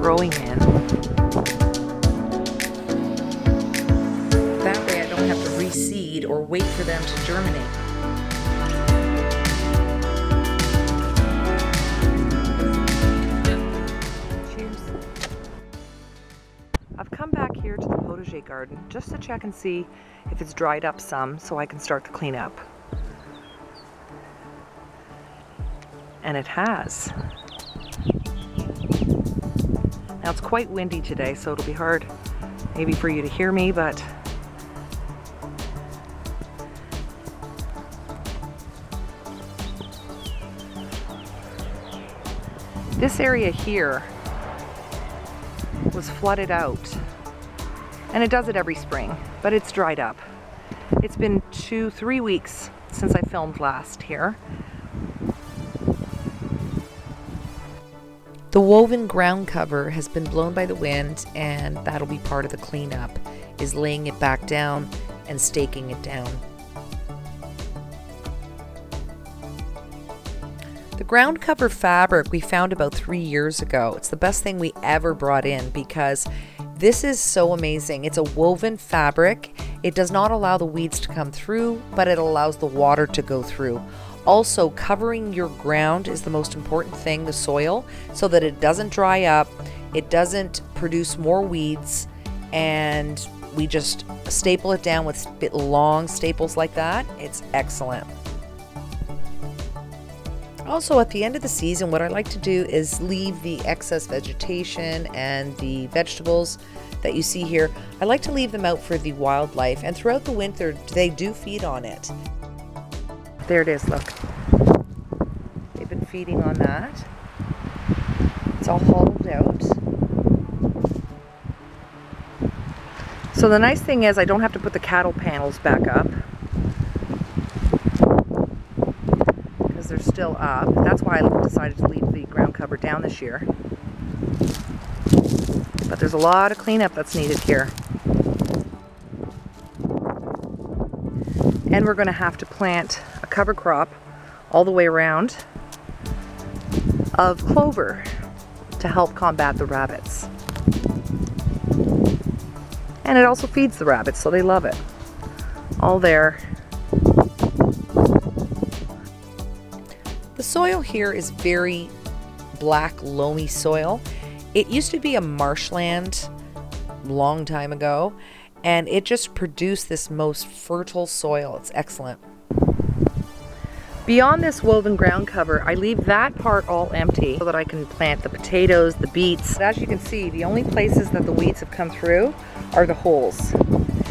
growing in. That way I don't have to reseed or wait for them to germinate. Cheers. I've come back here to the Potager garden just to check and see if it's dried up some so I can start the cleanup. And it has. Now it's quite windy today, so it'll be hard maybe for you to hear me, but this area here was flooded out. And it does it every spring, but it's dried up. It's been 2-3 weeks since I filmed last here. The woven ground cover has been blown by the wind, and that'll be part of the cleanup, is laying it back down and staking it down. The ground cover fabric we found about 3 years ago. It's the best thing we ever brought in because this is so amazing. It's a woven fabric. It does not allow the weeds to come through, but it allows the water to go through. Also, covering your ground is the most important thing, the soil, so that it doesn't dry up, it doesn't produce more weeds, and we just staple it down with long staples like that. It's excellent. Also, at the end of the season, what I like to do is leave the excess vegetation and the vegetables that you see here. I like to leave them out for the wildlife, and throughout the winter, they do feed on it. There it is, look. They've been feeding on that. It's all hollowed out. So the nice thing is I don't have to put the cattle panels back up because they're still up. That's why I decided to leave the ground cover down this year. But there's a lot of cleanup that's needed here. And we're going to have to plant a cover crop all the way around of clover to help combat the rabbits. And it also feeds the rabbits, so they love it. All there. The soil here is very black, loamy soil. It used to be a marshland long time ago, and it just produced this most fertile soil. It's excellent. Beyond this woven ground cover, I leave that part all empty so that I can plant the potatoes, the beets. As you can see, the only places that the weeds have come through are the holes.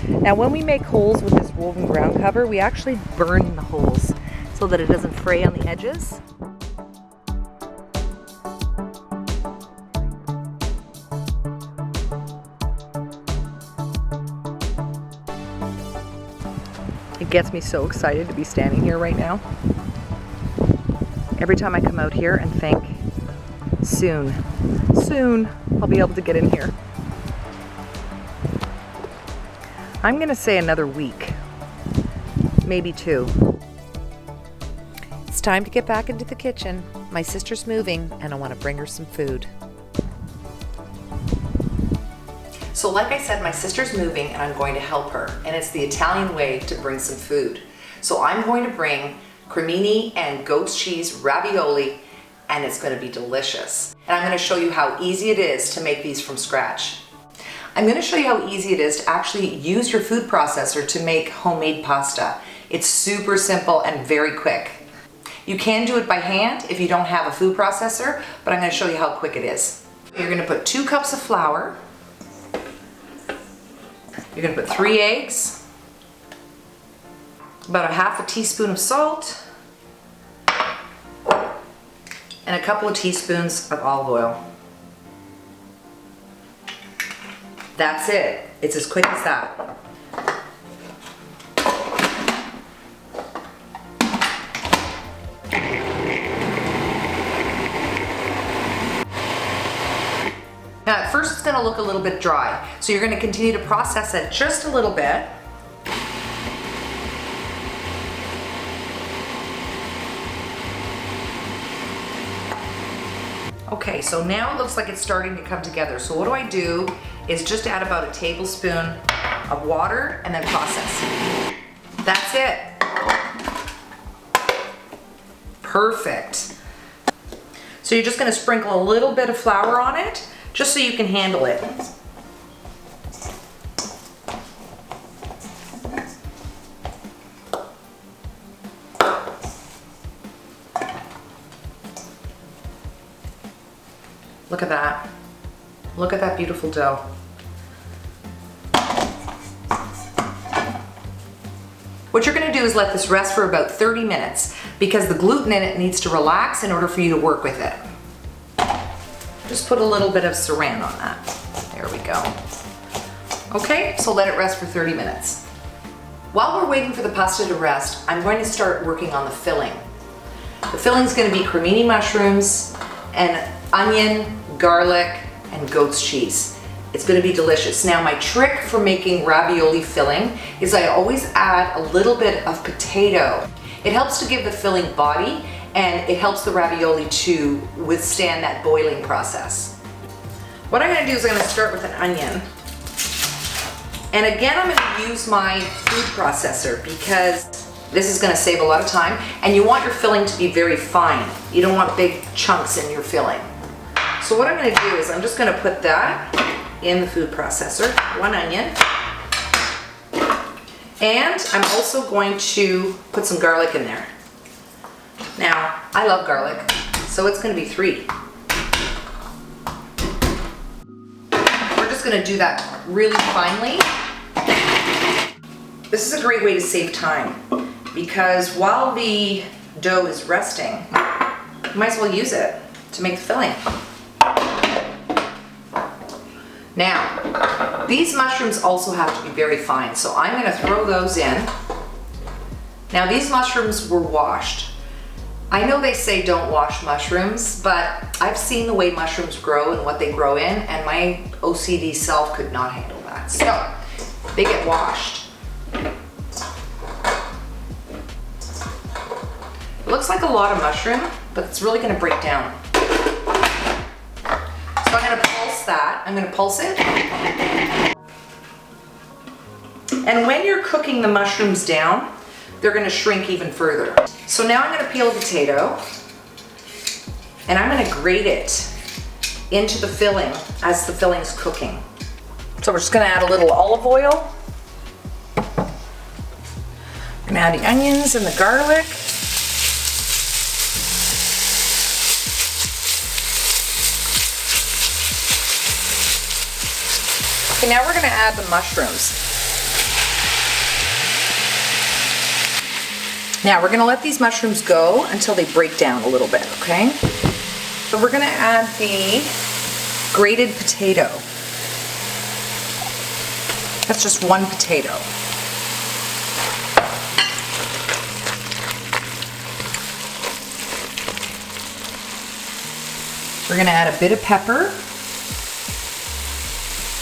Now when we make holes with this woven ground cover, we actually burn the holes so that it doesn't fray on the edges. It gets me so excited to be standing here right now. Every time I come out here and think, soon I'll be able to get in here. I'm gonna say another week, maybe 2. It's time to get back into the kitchen. My sister's moving and I want to bring her some food. So like I said, my sister's moving and I'm going to help her, and it's the Italian way to bring some food. So I'm going to bring cremini and goat's cheese ravioli, and it's going to be delicious. And I'm going to show you how easy it is to make these from scratch. I'm going to show you how easy it is to actually use your food processor to make homemade pasta. It's super simple and very quick. You can do it by hand if you don't have a food processor, but I'm going to show you how quick it is. You're going to put 2 cups of flour. You're going to put 3 eggs, about a half a teaspoon of salt, and a couple of teaspoons of olive oil. That's it. It's as quick as that. Now at first it's going to look a little bit dry, so you're going to continue to process it just a little bit. Okay, so now it looks like it's starting to come together. So what I do is just add about a tablespoon of water and then process. That's it. Perfect. So you're just gonna sprinkle a little bit of flour on it, just so you can handle it. Look at that. Look at that beautiful dough. What you're gonna do is let this rest for about 30 minutes because the gluten in it needs to relax in order for you to work with it. Just put a little bit of saran on that. There we go. Okay, so let it rest for 30 minutes. While we're waiting for the pasta to rest, I'm going to start working on the filling. The filling's gonna be cremini mushrooms and onion, garlic, and goat's cheese. It's gonna be delicious. Now my trick for making ravioli filling is I always add a little bit of potato. It helps to give the filling body and it helps the ravioli to withstand that boiling process. What I'm gonna do is I'm gonna start with an onion. And again, I'm gonna use my food processor because this is gonna save a lot of time and you want your filling to be very fine. You don't want big chunks in your filling. So what I'm gonna do is I'm just gonna put that in the food processor, one onion. And I'm also going to put some garlic in there. Now, I love garlic, so it's gonna be 3. We're just gonna do that really finely. This is a great way to save time because while the dough is resting, you might as well use it to make the filling. Now, these mushrooms also have to be very fine, so I'm gonna throw those in. Now these mushrooms were washed. I know they say don't wash mushrooms, but I've seen the way mushrooms grow and what they grow in, and my OCD self could not handle that. So, they get washed. It looks like a lot of mushroom, but it's really gonna break down. So I'm gonna pulse that. I'm gonna pulse it. And when you're cooking the mushrooms down, they're gonna shrink even further. So now I'm gonna peel a potato and I'm gonna grate it into the filling as the filling's cooking. So we're just gonna add a little olive oil. We're gonna add the onions and the garlic. Okay, now we're gonna add the mushrooms. Now we're gonna let these mushrooms go until they break down a little bit, okay? So we're gonna add the grated potato. That's just one potato. We're gonna add a bit of pepper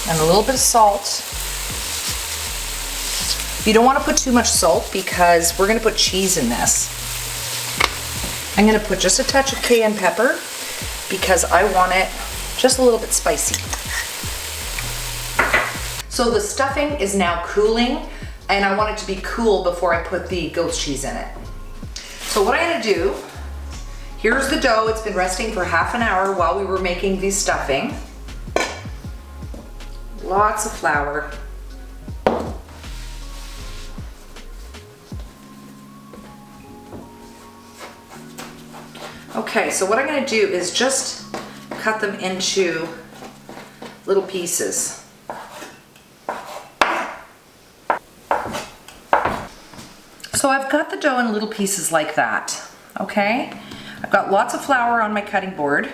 and a little bit of salt. You don't want to put too much salt because we're going to put cheese in this. I'm going to put just a touch of cayenne pepper because I want it just a little bit spicy. So the stuffing is now cooling and I want it to be cool before I put the goat's cheese in it. So what I'm going to do, here's the dough. It's been resting for half an hour while we were making the stuffing. Lots of flour. Okay, so what I'm going to do is just cut them into little pieces. So I've got the dough in little pieces like that, okay? I've got lots of flour on my cutting board.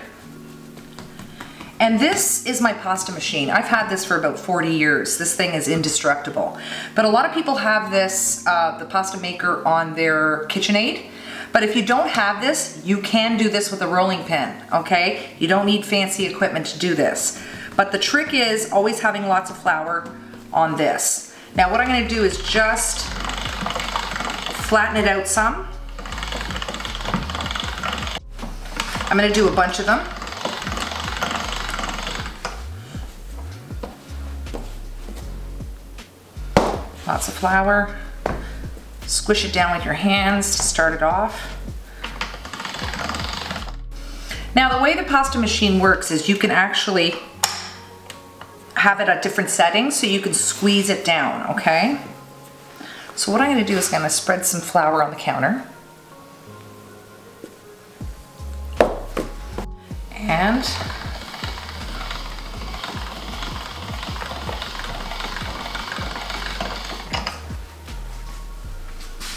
And this is my pasta machine. I've had this for about 40 years. This thing is indestructible. But a lot of people have this, the pasta maker on their KitchenAid. But if you don't have this, you can do this with a rolling pin, okay? You don't need fancy equipment to do this. But the trick is always having lots of flour on this. Now what I'm gonna do is just flatten it out some. I'm gonna do a bunch of them. Lots of flour. Squish it down with your hands to start it off. Now the way the pasta machine works is you can actually have it at different settings so you can squeeze it down, okay? So what I'm gonna do is I'm gonna spread some flour on the counter. And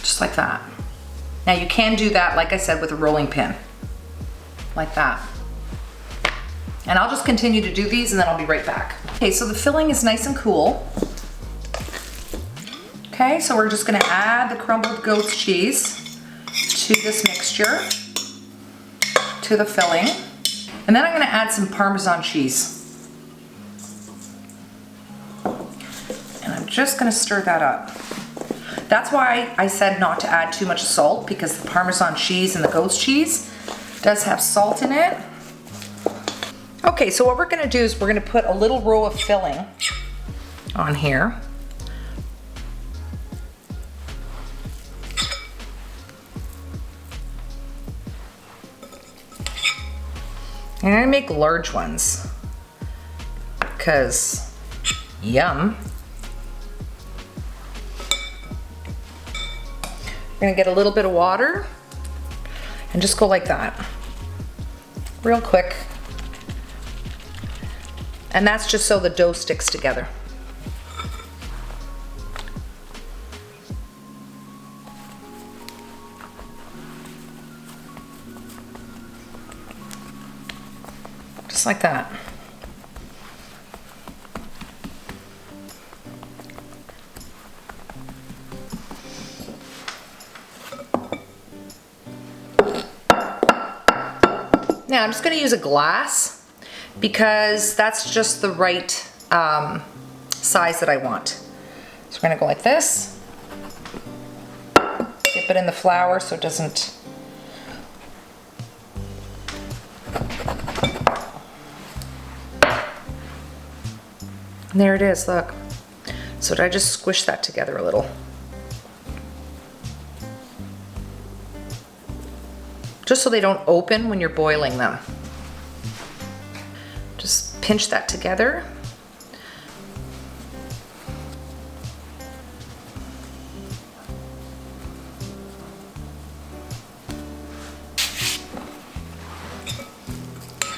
just like that. Now you can do that, like I said, with a rolling pin. Like that. And I'll just continue to do these and then I'll be right back. Okay, so the filling is nice and cool. Okay, so we're just gonna add the crumbled goat's cheese to this mixture, to the filling. And then I'm gonna add some Parmesan cheese. And I'm just gonna stir that up. That's why I said not to add too much salt, because the Parmesan cheese and the goat's cheese does have salt in it. Okay, so what we're gonna do is we're gonna put a little row of filling on here. And I'm gonna make large ones, because yum. We're gonna get a little bit of water and just go like that, real quick. And that's just so the dough sticks together. Just like that. Now I'm just going to use a glass because that's just the right size that I want. So we're going to go like this. Dip it in the flour so it doesn't. And there it is, look. So did I just squish that together a little? Just so they don't open when you're boiling them. Just pinch that together.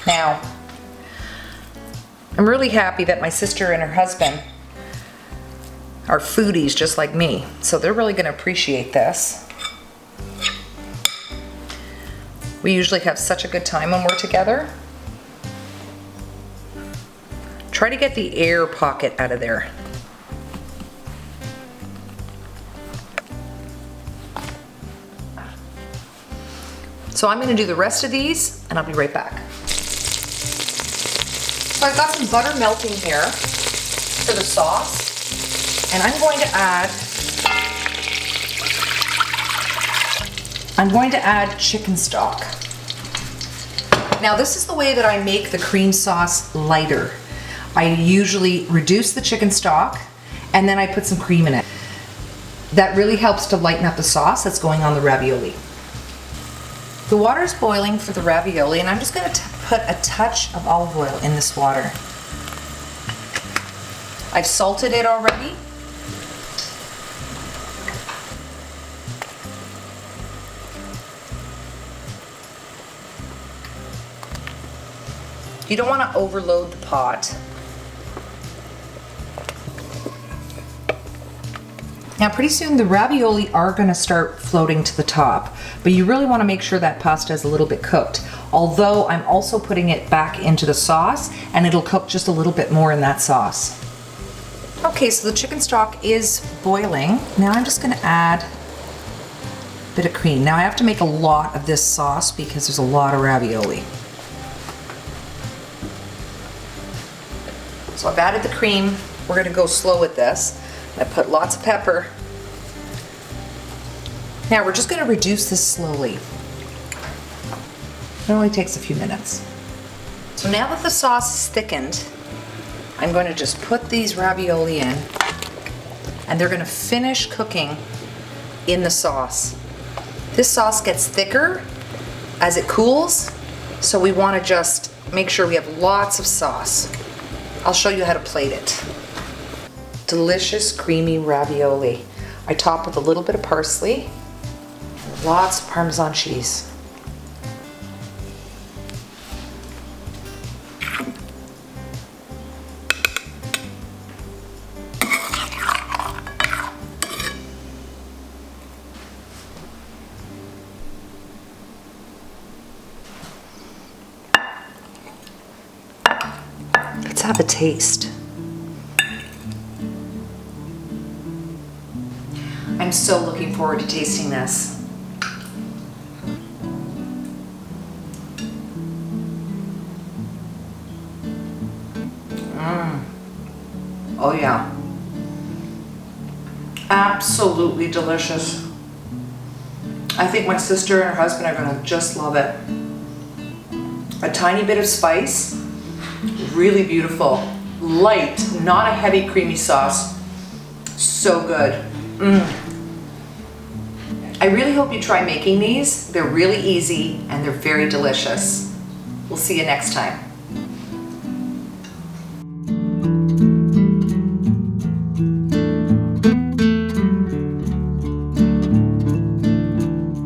Now, I'm really happy that my sister and her husband are foodies just like me, so they're really going to appreciate this. We usually have such a good time when we're together. Try to get the air pocket out of there. So I'm going to do the rest of these and I'll be right back. So I've got some butter melting here for the sauce, and I'm going to add chicken stock. Now this is the way that I make the cream sauce lighter. I usually reduce the chicken stock and then I put some cream in it. That really helps to lighten up the sauce that's going on the ravioli. The water is boiling for the ravioli, and I'm just going to put a touch of olive oil in this water. I've salted it already. You don't want to overload the pot. Now pretty soon the ravioli are going to start floating to the top, but you really want to make sure that pasta is a little bit cooked. Although I'm also putting it back into the sauce and it'll cook just a little bit more in that sauce. Okay, so the chicken stock is boiling. Now I'm just going to add a bit of cream. Now I have to make a lot of this sauce because there's a lot of ravioli. So I've added the cream. We're going to go slow with this. I put lots of pepper. Now we're just going to reduce this slowly. It only takes a few minutes. So now that the sauce is thickened, I'm going to just put these ravioli in and they're gonna finish cooking in the sauce. This sauce gets thicker as it cools, so we wanna just make sure we have lots of sauce. I'll show you how to plate it. Delicious creamy ravioli. I top with a little bit of parsley, lots of Parmesan cheese. Let's have a taste. I'm so looking forward to tasting this. Oh yeah. Absolutely delicious. I think my sister and her husband are gonna just love it. A tiny bit of spice, really beautiful. Light, not a heavy creamy sauce. So good. I really hope you try making these. They're really easy and they're very delicious. We'll see you next time.